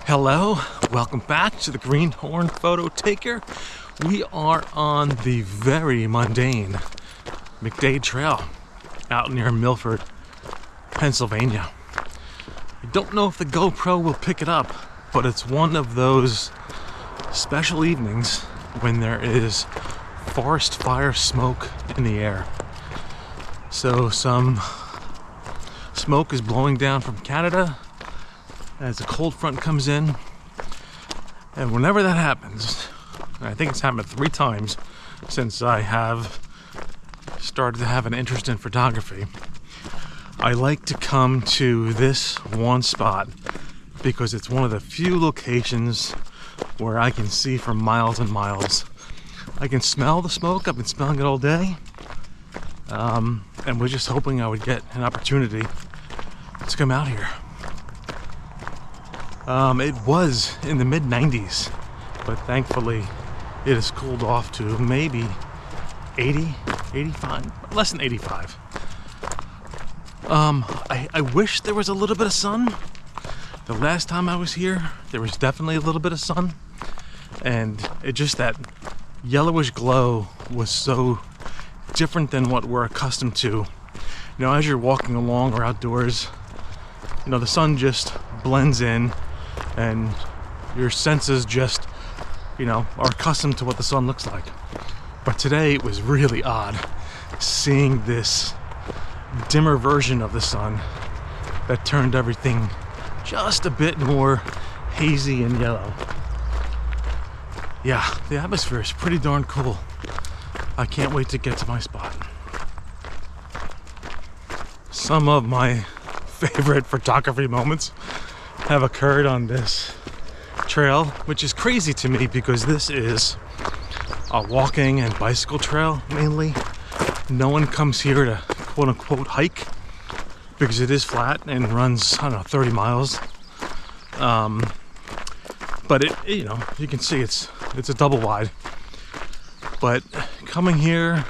Hello, welcome back to the Greenhorn Photo Taker. We are on the very mundane McDade Trail out near Milford, Pennsylvania. I don't know if the GoPro will pick it up, but it's one of those special evenings when there is forest fire smoke in the air. So some smoke is blowing down from Canada as the cold front comes in, and whenever that happens, and I think it's happened 3 times since I have started to have an interest in photography, I like to come to this one spot because it's one of the few locations where I can see for miles and miles. I can smell the smoke. I've been smelling it all day, and was just hoping I would get an opportunity to come out here. It was in the mid-90s, but thankfully it has cooled off to maybe 80, 85, less than 85. I wish there was a little bit of sun. The last time I was here, there was definitely a little bit of sun, and it just, that yellowish glow was so different than what we're accustomed to. You know, as you're walking along or outdoors, you know, the sun just blends in and your senses just, you know, are accustomed to what the sun looks like. But today it was really odd seeing this dimmer version of the sun that turned everything just a bit more hazy and yellow. Yeah, the atmosphere is pretty darn cool. I can't wait to get to my spot. Some of my favorite photography moments have occurred on this trail, which is crazy to me because this is a walking and bicycle trail mainly. No one comes here to quote unquote hike because it is flat and runs, I don't know, 30 miles. But it, you know, you can see it's a double wide. But coming here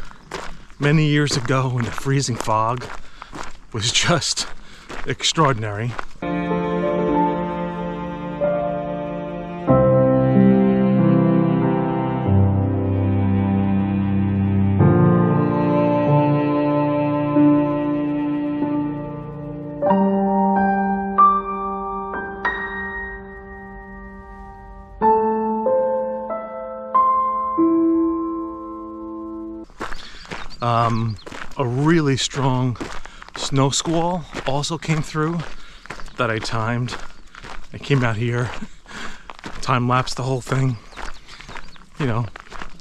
many years ago in the freezing fog was just extraordinary. A really strong snow squall also came through that I timed. I came out here, time-lapsed the whole thing. You know,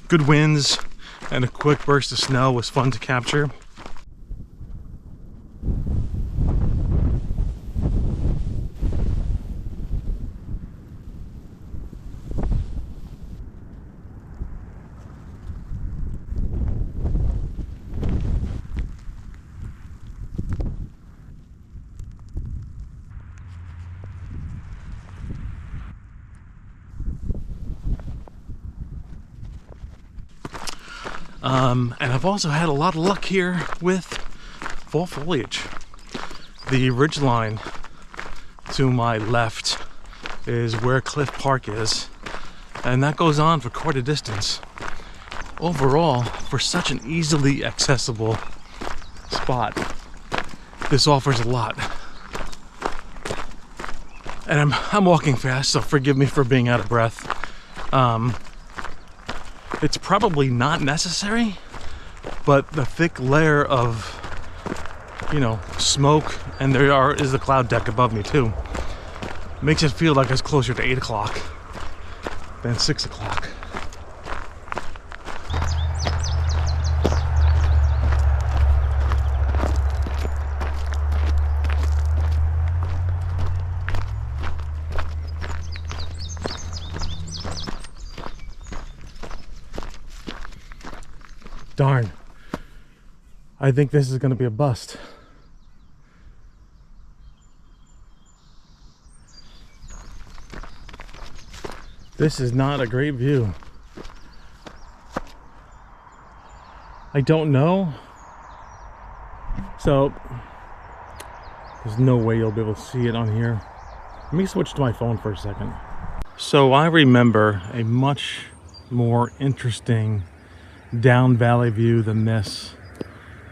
good winds and a quick burst of snow was fun to capture. And I've also had a lot of luck here with fall foliage. The ridgeline to my left is where Cliff Park is, and that goes on for quite a distance. Overall, for such an easily accessible spot, this offers a lot. And I'm walking fast, so forgive me for being out of breath. It's probably not necessary, but the thick layer of, you know, smoke, and is the cloud deck above me too, makes it feel like it's closer to 8 o'clock than 6 o'clock. Darn. I think this is going to be a bust. This is not a great view. I don't know. So there's no way you'll be able to see it on here. Let me switch to my phone for a second. So I remember a much more interesting down valley view than this.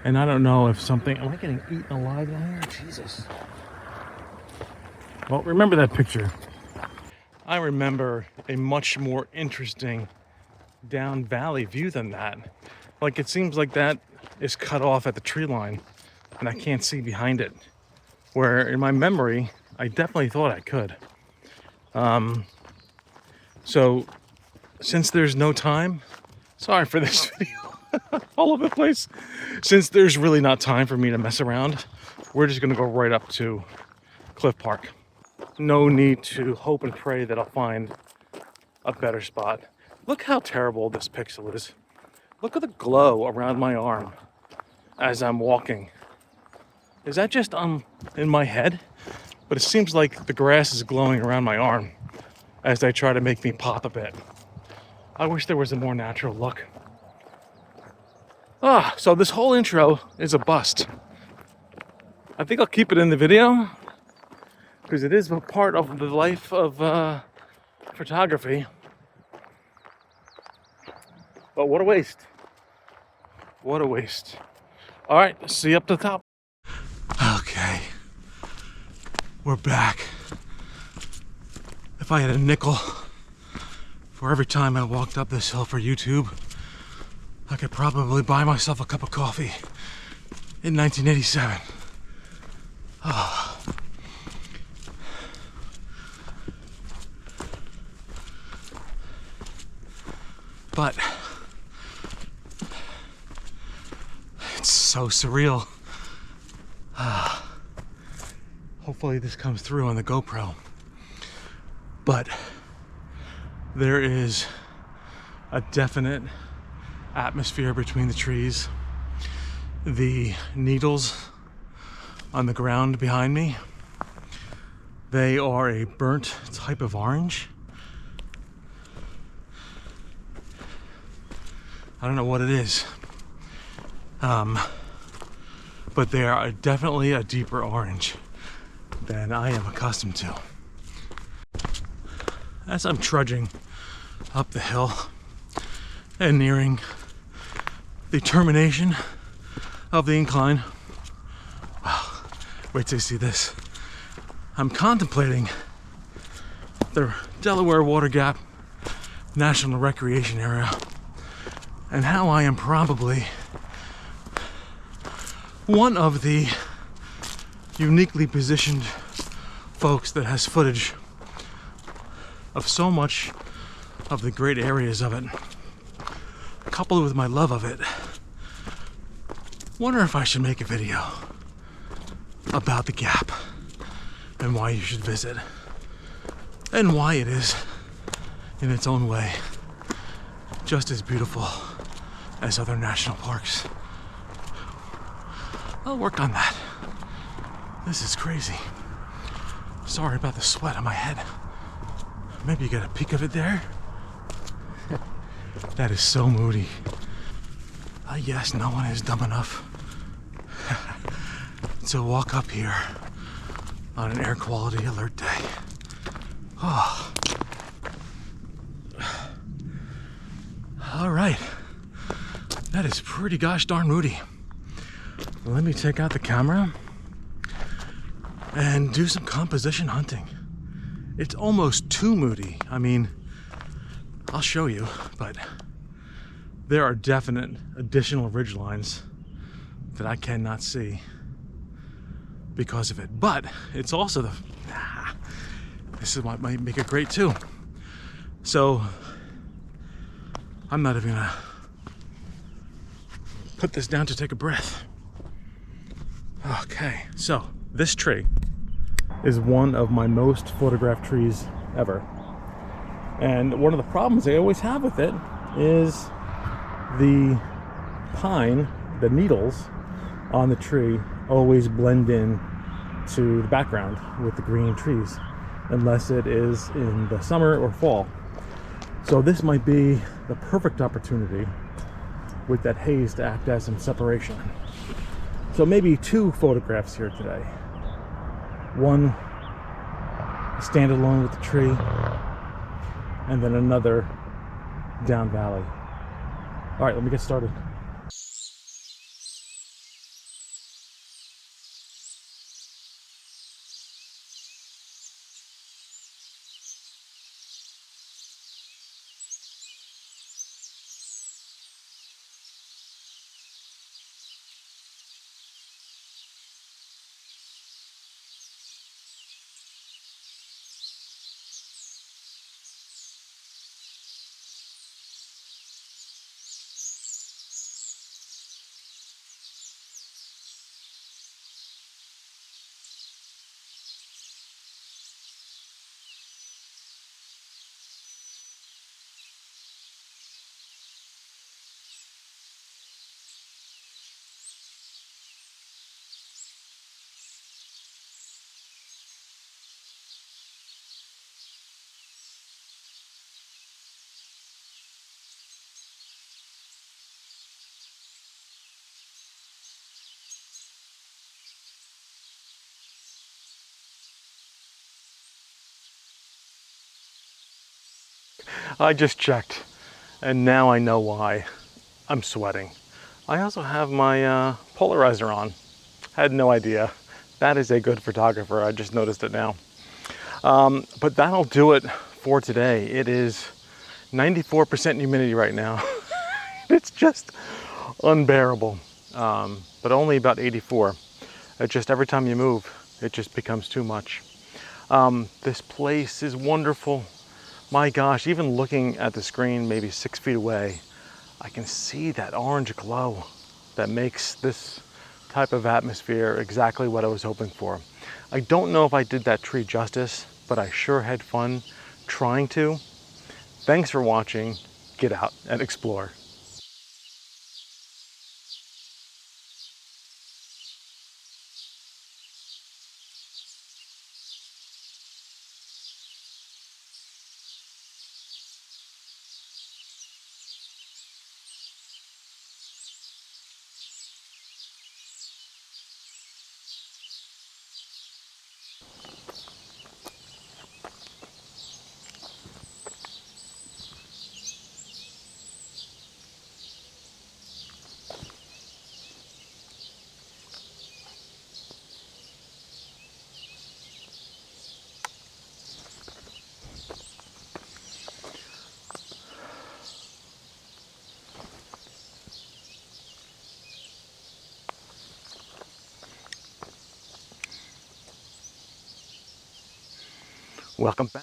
And I don't know if something... Am I getting eaten alive down here? Jesus. Well, remember that picture. I remember a much more interesting down valley view than that. Like, it seems like that is cut off at the tree line and I can't see behind it. Where in my memory, I definitely thought I could. So since there's no time, sorry for this video, all over the place. Since there's really not time for me to mess around, we're just gonna go right up to Cliff Park. No need to hope and pray that I'll find a better spot. Look how terrible this pixel is. Look at the glow around my arm as I'm walking. Is that just in my head? But it seems like the grass is glowing around my arm as they try to make me pop a bit. I wish there was a more natural look. So this whole intro is a bust. I think I'll keep it in the video because it is a part of the life of photography. But what a waste. What a waste. All right, see you up to the top. Okay, we're back. If I had a nickel for every time I walked up this hill for YouTube, I could probably buy myself a cup of coffee in 1987. Oh. But it's so surreal. Hopefully this comes through on the GoPro. But there is a definite atmosphere between the trees. The needles on the ground behind me, they are a burnt type of orange. I don't know what it is. But they are definitely a deeper orange than I am accustomed to. As I'm trudging up the hill and nearing the termination of the incline, wow, wait till you see this. I'm contemplating the Delaware Water Gap National Recreation Area and how I am probably one of the uniquely positioned folks that has footage of so much of the great areas of it, coupled with my love of it. Wonder if I should make a video about the Gap and why you should visit and why it is, in its own way, just as beautiful as other national parks. I'll work on that. This is crazy. Sorry about the sweat on my head. Maybe you get a peek of it there. That is so moody. Yes, no one is dumb enough to walk up here on an air quality alert day. Oh. All right. That is pretty gosh darn moody. Let me take out the camera and do some composition hunting. It's almost too moody. I mean, I'll show you, but there are definite additional ridgelines that I cannot see because of it. But it's also this is what might make it great too. So I'm not even gonna put this down to take a breath. Okay, so this tree is one of my most photographed trees ever. And one of the problems I always have with it is the pine, the needles on the tree always blend in to the background with the green trees, unless it is in the summer or fall. So this might be the perfect opportunity with that haze to act as some separation. So maybe two photographs here today. One stand alone with the tree, and then another down valley. All right, let me get started. I just checked, and now I know why I'm sweating. I also have my polarizer on. Had no idea. That is a good photographer. I just noticed it now. But that'll do it for today. It is 94% humidity right now. It's just unbearable, but only about 84. It's just every time you move, it just becomes too much. This place is wonderful. My gosh, even looking at the screen maybe 6 feet away, I can see that orange glow that makes this type of atmosphere exactly what I was hoping for. I don't know if I did that tree justice, but I sure had fun trying to. Thanks for watching. Get out and explore. Welcome back.